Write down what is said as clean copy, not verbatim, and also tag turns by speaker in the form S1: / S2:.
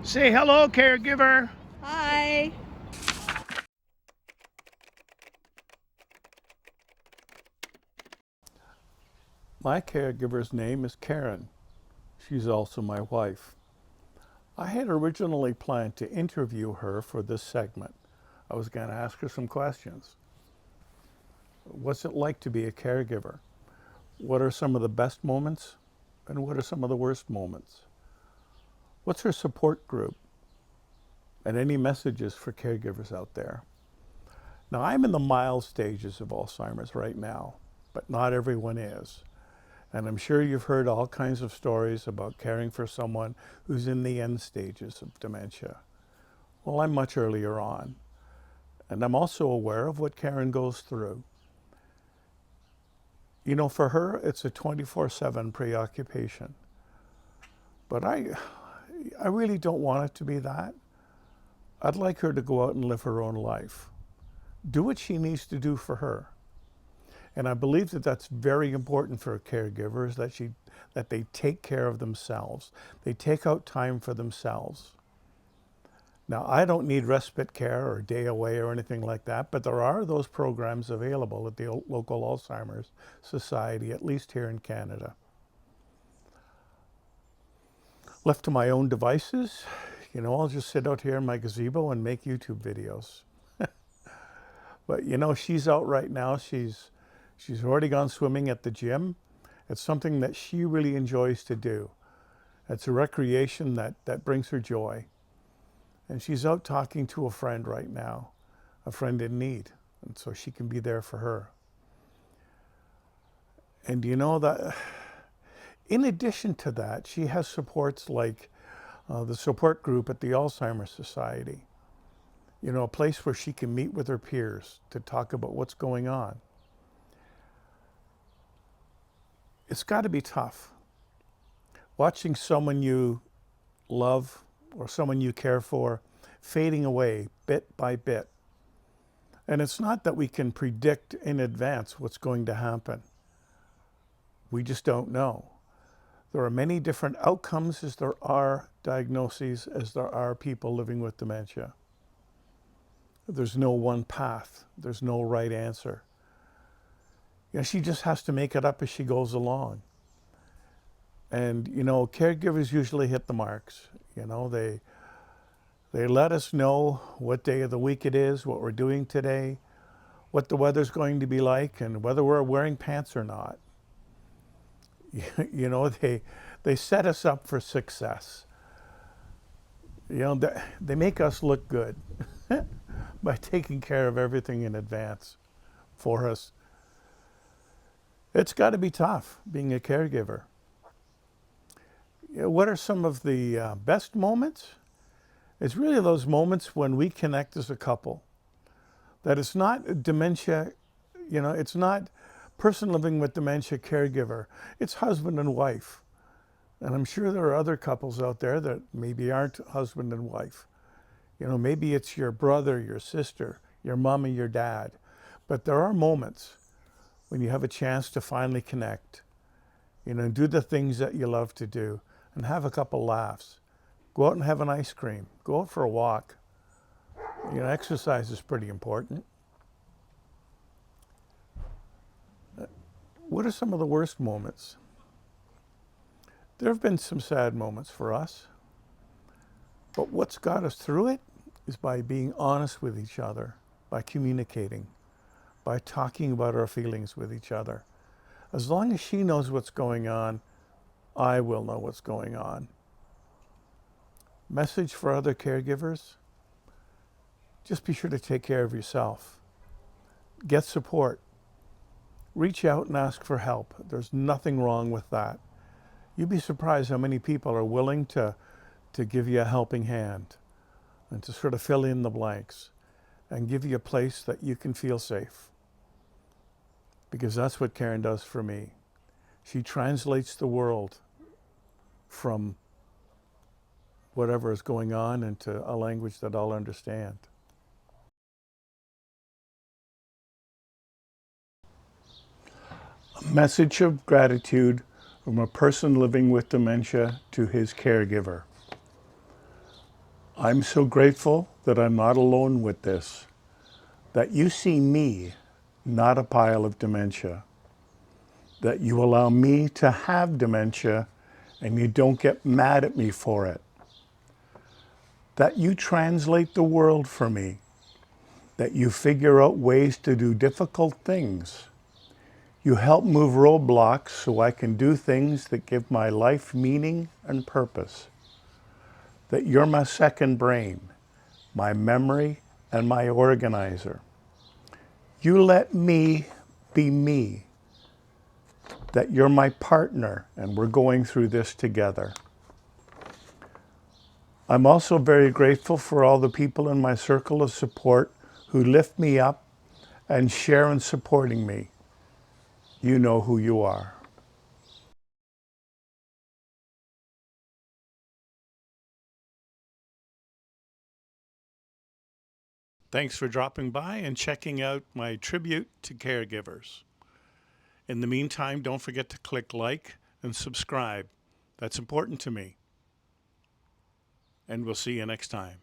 S1: Say hello, caregiver.
S2: Hi.
S1: My caregiver's name is Karen. She's also my wife. I had originally planned to interview her for this segment. I was going to ask her some questions. What's it like to be a caregiver? What are some of the best moments? And what are some of the worst moments? What's her support group? And any messages for caregivers out there? Now, I'm in the mild stages of Alzheimer's right now, but not everyone is. And I'm sure you've heard all kinds of stories about caring for someone who's in the end stages of dementia. Well, I'm much earlier on. And I'm also aware of what Karen goes through. You know, for her, it's a 24/7 preoccupation. But I really don't want it to be that. I'd like her to go out and live her own life. Do what she needs to do for her. And I believe that that's very important for caregivers, that they take care of themselves. They take out time for themselves. Now, I don't need respite care or day away or anything like that, but there are those programs available at the local Alzheimer's Society, at least here in Canada. Left to my own devices, you know, I'll just sit out here in my gazebo and make YouTube videos. But you know, she's out right now. She's already gone swimming at the gym. It's something that she really enjoys to do. It's a recreation that brings her joy. And she's out talking to a friend right now, a friend in need. And so she can be there for her. And you know that in addition to that, she has supports like the support group at the Alzheimer's Society. You know, a place where she can meet with her peers to talk about what's going on. It's got to be tough. Watching someone you love or someone you care for fading away bit by bit. And it's not that we can predict in advance what's going to happen. We just don't know. There are many different outcomes as there are diagnoses, as there are people living with dementia. There's no one path. There's no right answer. You know, she just has to make it up as she goes along. And, you know, caregivers usually hit the marks. You know, they let us know what day of the week it is, what we're doing today, what the weather's going to be like, and whether we're wearing pants or not. You know, they set us up for success. You know, they make us look good by taking care of everything in advance for us. It's got to be tough being a caregiver. You know, what are some of the best moments? It's really those moments when we connect as a couple. That it's not dementia, you know, it's not person living with dementia caregiver. It's husband and wife. And I'm sure there are other couples out there that maybe aren't husband and wife. You know, maybe it's your brother, your sister, your mom and your dad. But there are moments when you have a chance to finally connect, you know, do the things that you love to do and have a couple laughs. Go out and have an ice cream. Go out for a walk. You know, exercise is pretty important. What are some of the worst moments? There have been some sad moments for us, but what's got us through it is by being honest with each other, by communicating, by talking about our feelings with each other. As long as she knows what's going on, I will know what's going on. Message for other caregivers: just be sure to take care of yourself. Get support. Reach out and ask for help. There's nothing wrong with that. You'd be surprised how many people are willing to give you a helping hand and to sort of fill in the blanks and give you a place that you can feel safe. Because that's what Karen does for me. She translates the world from whatever is going on into a language that I'll understand. A message of gratitude from a person living with dementia to his caregiver. I'm so grateful that I'm not alone with this, that you see me, not a pile of dementia, that you allow me to have dementia and you don't get mad at me for it, that you translate the world for me, that you figure out ways to do difficult things. You help move roadblocks so I can do things that give my life meaning and purpose, that you're my second brain, my memory, and my organizer. You let me be me, that you're my partner and we're going through this together. I'm also very grateful for all the people in my circle of support who lift me up and share in supporting me. You know who you are. Thanks for dropping by and checking out my tribute to caregivers. In the meantime, don't forget to click like and subscribe. That's important to me. And we'll see you next time.